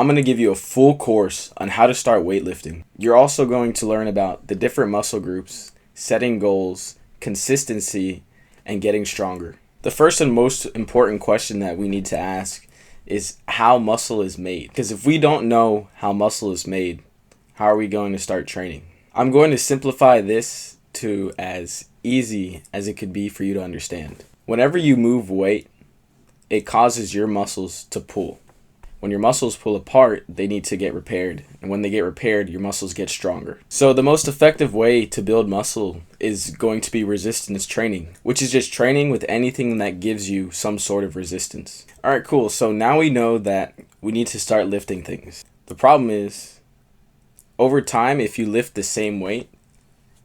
I'm going to give you a full course on how to start weightlifting. You're also going to learn about the different muscle groups, setting goals, consistency, and getting stronger. The first and most important question that we need to ask is how muscle is made. Because if we don't know how muscle is made, how are we going to start training? I'm going to simplify this to as easy as it could be for you to understand. Whenever you move weight, it causes your muscles to pull. When your muscles pull apart, they need to get repaired. And when they get repaired, your muscles get stronger. So the most effective way to build muscle is going to be resistance training, which is just training with anything that gives you some sort of resistance. All right, cool. So now we know that we need to start lifting things. The problem is, over time, if you lift the same weight,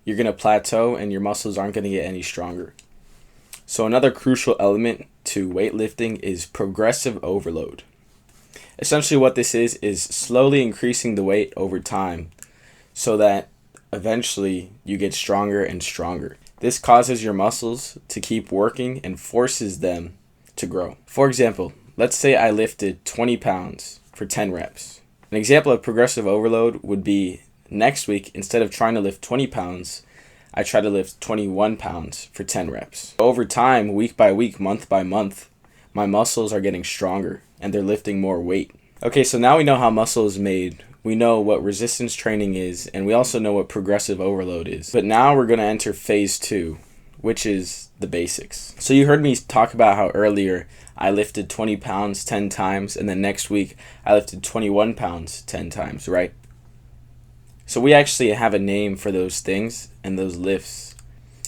you're going to plateau and your muscles aren't going to get any stronger. So another crucial element to weightlifting is progressive overload. Essentially what this is slowly increasing the weight over time so that eventually you get stronger and stronger. This causes your muscles to keep working and forces them to grow. For example, let's say I lifted 20 pounds for 10 reps. An example of progressive overload would be next week, instead of trying to lift 20 pounds, I try to lift 21 pounds for 10 reps. Over time, week by week, month by month, my muscles are getting stronger and they're lifting more weight. Okay, so now we know how muscle is made. We know what resistance training is, and we also know what progressive overload is. But now we're going to enter phase 2, which is the basics. So you heard me talk about how earlier I lifted 20 pounds 10 times, and then next week I lifted 21 pounds 10 times, right? So we actually have a name for those things and those lifts.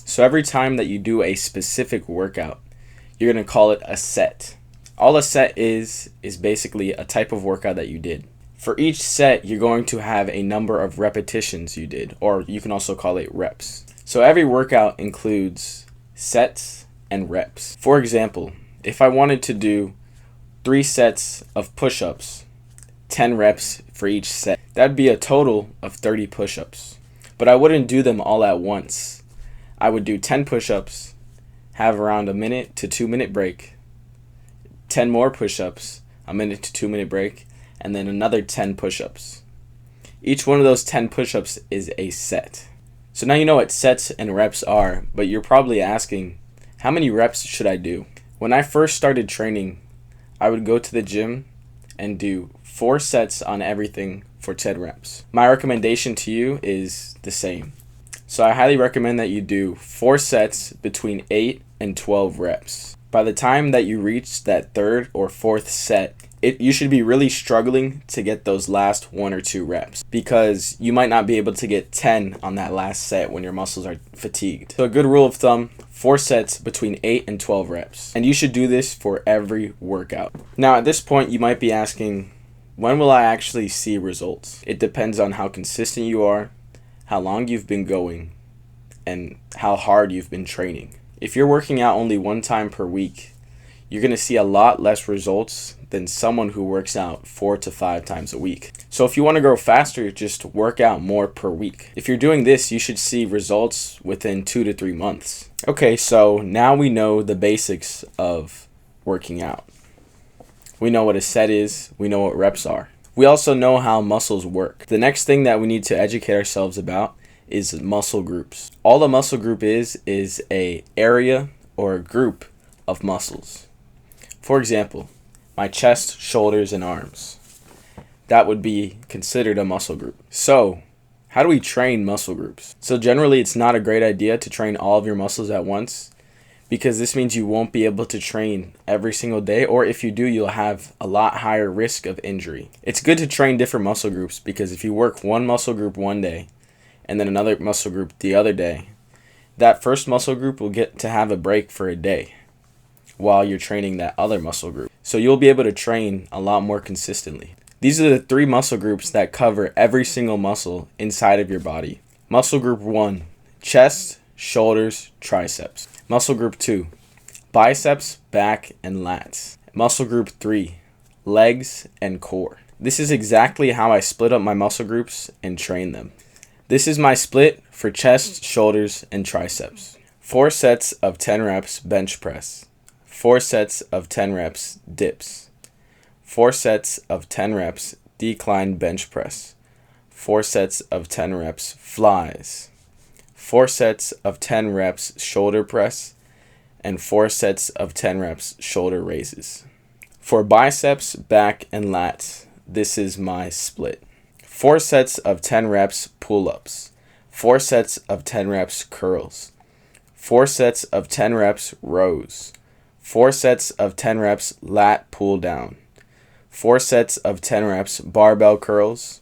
So every time that you do a specific workout, you're going to call it a set. All a set is basically a type of workout that you did. For each set, you're going to have a number of repetitions you did, or you can also call it reps. So every workout includes sets and reps. For example, if I wanted to do 3 sets of push-ups, 10 reps for each set, that'd be a total of 30 push-ups. But I wouldn't do them all at once. I would do 10 push-ups, have around a minute to 2 minute break, 10 more push-ups, a minute to 2 minute break, and then another 10 push-ups. Each one of those 10 push-ups is a set. So now you know what sets and reps are, but you're probably asking, how many reps should I do? When I first started training, I would go to the gym and do 4 sets on everything for 10 reps. My recommendation to you is the same. So I highly recommend that you do 4 sets between 8 and 12 reps. By the time that you reach that 3rd or 4th set, you should be really struggling to get those last 1 or 2 reps, because you might not be able to get 10 on that last set when your muscles are fatigued. So a good rule of thumb, 4 sets between 8 and 12 reps. And you should do this for every workout. Now at this point you might be asking, when will I actually see results? It depends on how consistent you are, how long you've been going, and how hard you've been training. If you're working out only 1 time per week, you're going to see a lot less results than someone who works out 4 to 5 times a week. So if you want to grow faster, just work out more per week. If you're doing this, you should see results within 2 to 3 months. Okay, so now we know the basics of working out. We know what a set is, we know what reps are. We also know how muscles work. The next thing that we need to educate ourselves about is muscle groups. All a muscle group is a area or a group of muscles. For example, my chest, shoulders, and arms. That would be considered a muscle group. So, how do we train muscle groups? So generally, it's not a great idea to train all of your muscles at once, because this means you won't be able to train every single day, or if you do, you'll have a lot higher risk of injury. It's good to train different muscle groups, because if you work one muscle group one day and then another muscle group the other day, that first muscle group will get to have a break for a day while you're training that other muscle group. So you'll be able to train a lot more consistently. These are the 3 muscle groups that cover every single muscle inside of your body. Muscle group 1, chest, shoulders, triceps. Muscle group 2, biceps, back, and lats. Muscle group 3, legs and core. This is exactly how I split up my muscle groups and train them. This is my split for chest, shoulders, and triceps. 4 sets of 10 reps bench press. 4 sets of 10 reps dips. 4 sets of 10 reps decline bench press, 4 sets of 10 reps flies, 4 sets of 10 reps shoulder press, and 4 sets of 10 reps shoulder raises. For biceps, back, and lats, this is my split. 4 sets of 10 reps pull-ups, 4 sets of 10 reps curls, 4 sets of 10 reps rows, 4 sets of 10 reps lat pull down, 4 sets of 10 reps barbell curls,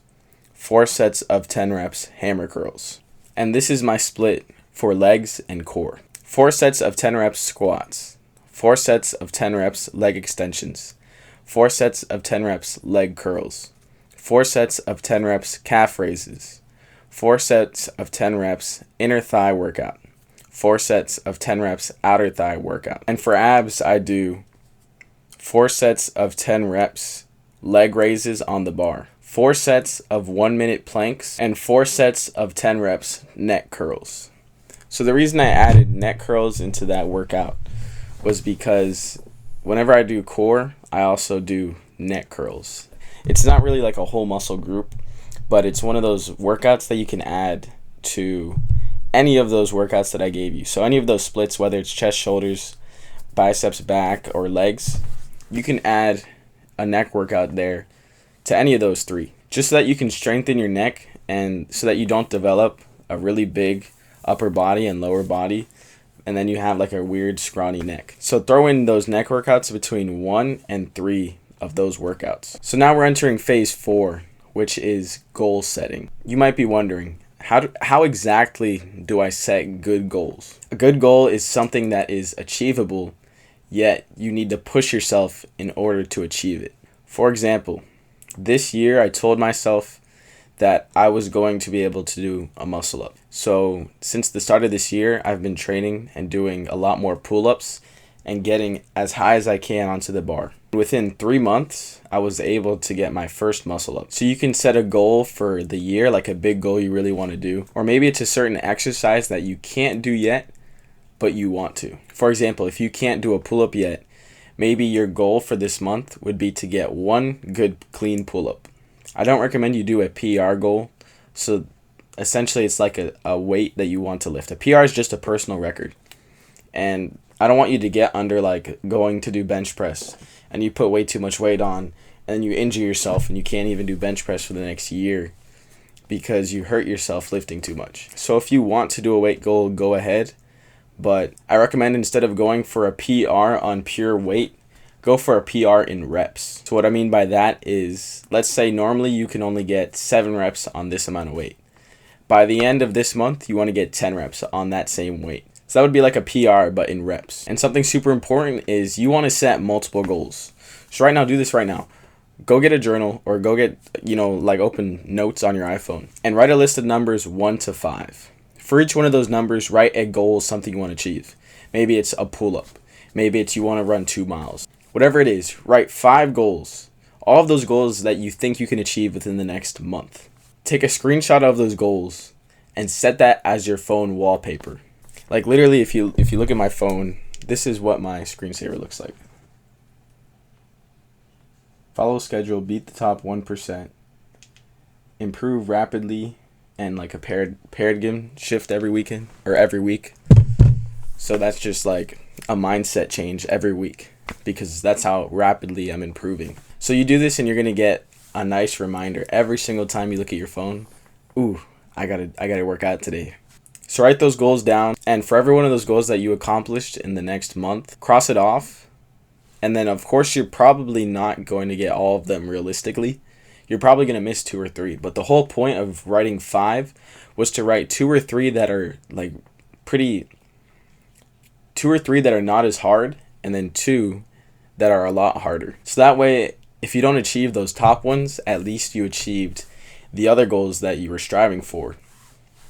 4 sets of 10 reps hammer curls. And this is my split for legs and core. 4 sets of 10 reps squats, 4 sets of 10 reps leg extensions, 4 sets of 10 reps leg curls, 4 sets of 10 reps calf raises, 4 sets of 10 reps inner thigh workout, 4 sets of 10 reps outer thigh workout. And for abs, I do 4 sets of 10 reps leg raises on the bar, 4 sets of 1 minute planks, and 4 sets of 10 reps neck curls. So the reason I added neck curls into that workout was because whenever I do core, I also do neck curls. It's not really like a whole muscle group, but it's one of those workouts that you can add to any of those workouts that I gave you. So any of those splits, whether it's chest, shoulders, biceps, back, or legs, you can add a neck workout there to any of those 3, just so that you can strengthen your neck and so that you don't develop a really big upper body and lower body, and then you have like a weird scrawny neck. So throw in those neck workouts between 1 and 3 of those workouts. So now we're entering phase 4, which is goal setting. You might be wondering, how exactly do I set good goals? A good goal is something that is achievable, yet you need to push yourself in order to achieve it. For example, this year I told myself that I was going to be able to do a muscle up. So since the start of this year, I've been training and doing a lot more pull-ups and getting as high as I can onto the bar. Within 3 months, I was able to get my first muscle up. So you can set a goal for the year, like a big goal you really want to do. Or maybe it's a certain exercise that you can't do yet, but you want to. For example, if you can't do a pull-up yet, maybe your goal for this month would be to get 1 good clean pull-up. I don't recommend you do a PR goal. So essentially it's like a weight that you want to lift. A PR is just a personal record. And I don't want you to get under like going to do bench press and you put way too much weight on and you injure yourself and you can't even do bench press for the next year because you hurt yourself lifting too much. So if you want to do a weight goal, go ahead. But I recommend instead of going for a PR on pure weight, go for a PR in reps. So what I mean by that is, let's say normally you can only get 7 reps on this amount of weight. By the end of this month, you want to get 10 reps on that same weight. So that would be like a PR, but in reps. And something super important is you want to set multiple goals. So right now, do this right now. Go get a journal or go get, like open notes on your iPhone and write a list of numbers 1 to 5. For each one of those numbers, write a goal, something you want to achieve. Maybe it's a pull-up. Maybe it's you want to run 2 miles. Whatever it is, write 5 goals. All of those goals that you think you can achieve within the next month. Take a screenshot of those goals and set that as your phone wallpaper. Like literally, if you look at my phone, this is what my screensaver looks like. Follow schedule, beat the top 1%, improve rapidly, and like a paradigm shift every weekend or every week. So that's just like a mindset change every week because that's how rapidly I'm improving. So you do this and you're gonna get a nice reminder every single time you look at your phone. Ooh, I gotta work out today. So write those goals down, and for every one of those goals that you accomplished in the next month, cross it off. And then of course you're probably not going to get all of them realistically. You're probably going to miss 2 or 3. But the whole point of writing 5 was to write 2 or 3 that are like 2 or 3 that are not as hard, and then 2 that are a lot harder. So that way, if you don't achieve those top ones, at least you achieved the other goals that you were striving for.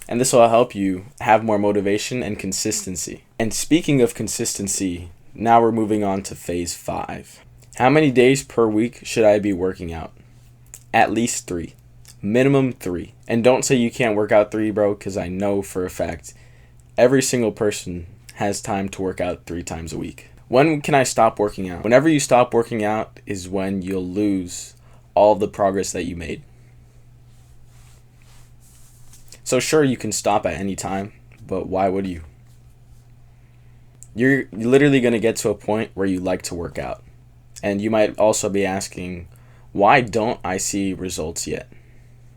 And this will help you have more motivation and consistency. And speaking of consistency, now we're moving on to phase 5. How many days per week should I be working out? At least 3. Minimum 3. And don't say you can't work out 3, bro, because I know for a fact every single person has time to work out 3 times a week. When can I stop working out? Whenever you stop working out is when you'll lose all the progress that you made. So sure, you can stop at any time, but why would you? You're literally going to get to a point where you like to work out. And you might also be asking, why don't I see results yet?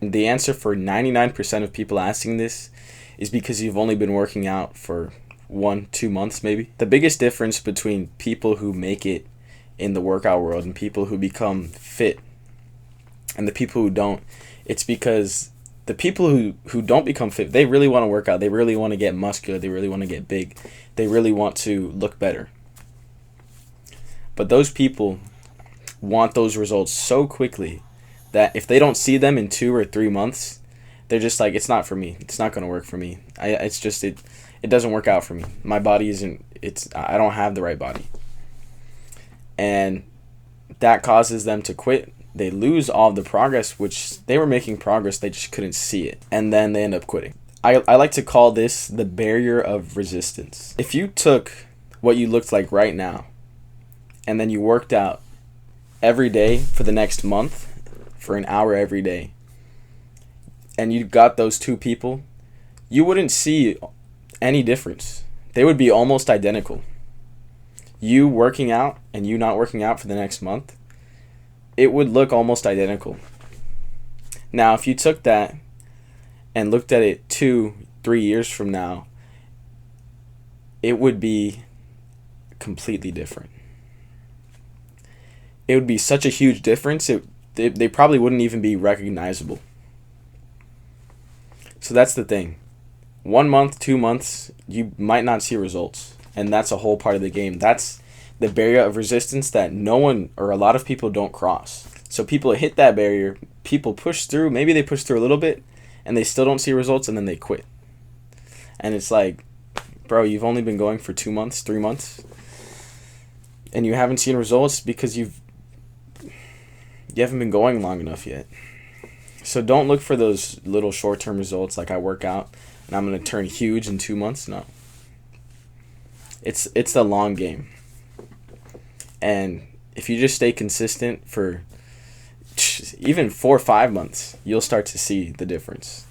And the answer for 99% of people asking this is because you've only been working out for 1-2 months maybe. The biggest difference between people who make it in the workout world and people who become fit and the people who don't, it's because the people who don't become fit, they really want to work out. They really want to get muscular. They really want to get big. They really want to look better. But those people want those results so quickly that if they don't see them in 2 or 3 months, they're just like, it's not for me. It's not going to work for me. It doesn't work out for me. My body I don't have the right body. And that causes them to quit. They lose all of the progress, which they were making progress, they just couldn't see it. And then they end up quitting. I like to call this the barrier of resistance. If you took what you looked like right now and then you worked out every day for the next month for an hour every day, and you got those two people, you wouldn't see any difference. They would be almost identical. You working out and you not working out for the next month, it would look almost identical. Now, if you took that and looked at it 2-3 years from now, it would be completely different. It would be such a huge difference, they probably wouldn't even be recognizable. So that's the thing. 1 month, 2 months, you might not see results. And that's a whole part of the game. That's the barrier of resistance that no one or a lot of people don't cross. So people hit that barrier, people push through, maybe they push through a little bit, and they still don't see results, and then they quit. And it's like, bro, you've only been going for 2 months, 3 months, and you haven't seen results because you haven't been going long enough yet. So don't look for those little short-term results like I work out and I'm going to turn huge in 2 months. No. It's the long game. And if you just stay consistent for even 4 or 5 months, you'll start to see the difference.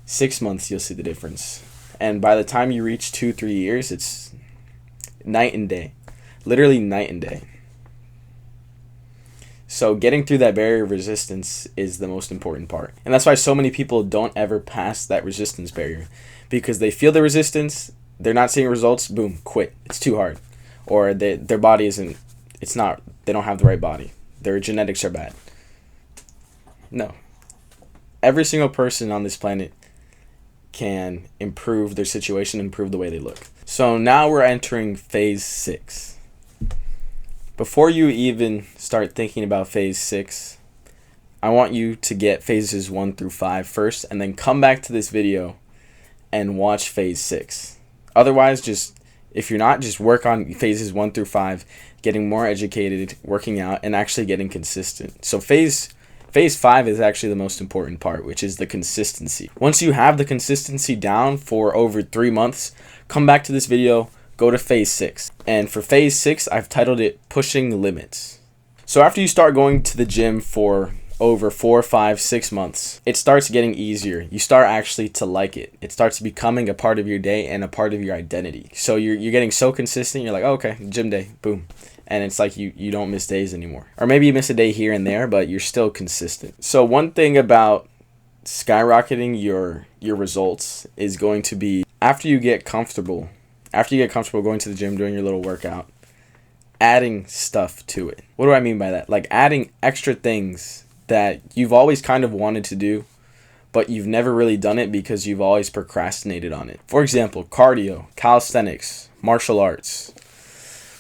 6 months, you'll see the difference. And by the time you reach 2-3 years, it's night and day. Literally night and day. So getting through that barrier of resistance is the most important part. And that's why so many people don't ever pass that resistance barrier. Because they feel the resistance, they're not seeing results, boom, quit. It's too hard. Or their body they don't have the right body. Their genetics are bad. No. Every single person on this planet can improve their situation, improve the way they look. So now we're entering phase 6. Before you even start thinking about phase 6, I want you to get phases 1 through 5 first, and then come back to this video and watch phase 6. Otherwise, if you're not, just work on phases 1 through 5, getting more educated, working out, and actually getting consistent. So phase 5 is actually the most important part, which is the consistency. Once you have the consistency down for over 3 months, come back to this video, go to phase 6. And for phase 6, I've titled it Pushing Limits. So after you start going to the gym for over 4, 5, 6 months, it starts getting easier. You start actually to like it. It starts becoming a part of your day and a part of your identity. So you're getting so consistent, you're like, oh, okay, gym day, boom. And it's like you don't miss days anymore. Or maybe you miss a day here and there, but you're still consistent. So one thing about skyrocketing your results is going to be after you get comfortable going to the gym, doing your little workout, adding stuff to it. What do I mean by that? Like adding extra things that you've always kind of wanted to do, but you've never really done it because you've always procrastinated on it. For example, cardio, calisthenics, martial arts,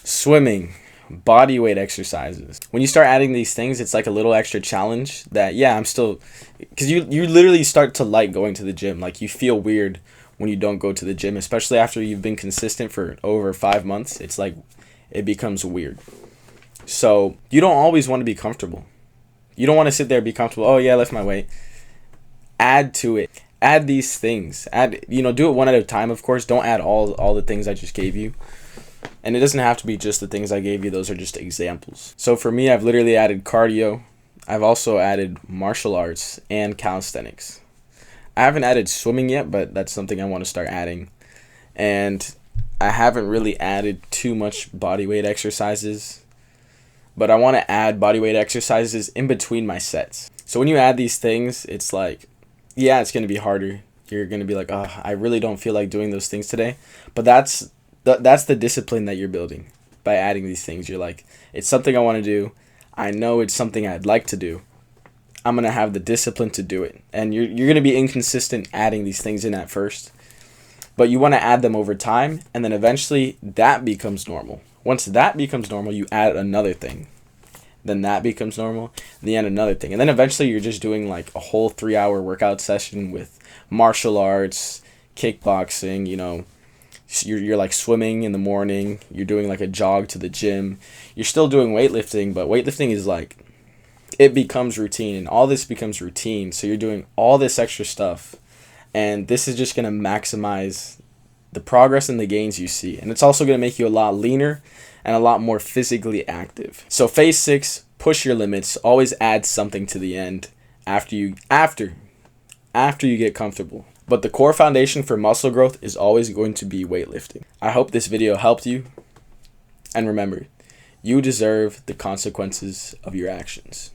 swimming, body weight exercises. When you start adding these things, it's like a little extra challenge that, I'm still, because you literally start to like going to the gym. Like you feel weird when you don't go to the gym, especially after you've been consistent for over 5 months. It's like it becomes weird. So you don't always want to be comfortable. You don't want to sit there and be comfortable. Oh yeah, I lift my weight. Add to it. Add these things. Do it one at a time, of course. Don't add all the things I just gave you. And it doesn't have to be just the things I gave you. Those are just examples. So for me, I've literally added cardio. I've also added martial arts and calisthenics. I haven't added swimming yet, but that's something I want to start adding. And I haven't really added too much bodyweight exercises, but I want to add bodyweight exercises in between my sets. So when you add these things, it's like, yeah, it's going to be harder. You're going to be like, oh, I really don't feel like doing those things today. But that's the discipline that you're building by adding these things. You're like, it's something I want to do. I know it's something I'd like to do. I'm going to have the discipline to do it. And you're going to be inconsistent adding these things in at first. But you want to add them over time, and then eventually that becomes normal. Once that becomes normal, you add another thing. Then that becomes normal, and then another thing. And then eventually you're just doing like a whole 3-hour workout session with martial arts, kickboxing, you're like swimming in the morning, you're doing like a jog to the gym. You're still doing weightlifting, but weightlifting is like, it becomes routine, and all this becomes routine. So you're doing all this extra stuff. And this is just going to maximize the progress and the gains you see. And it's also going to make you a lot leaner and a lot more physically active. So phase 6, push your limits. Always add something to the end after you get comfortable. But the core foundation for muscle growth is always going to be weightlifting. I hope this video helped you. And remember, you deserve the consequences of your actions.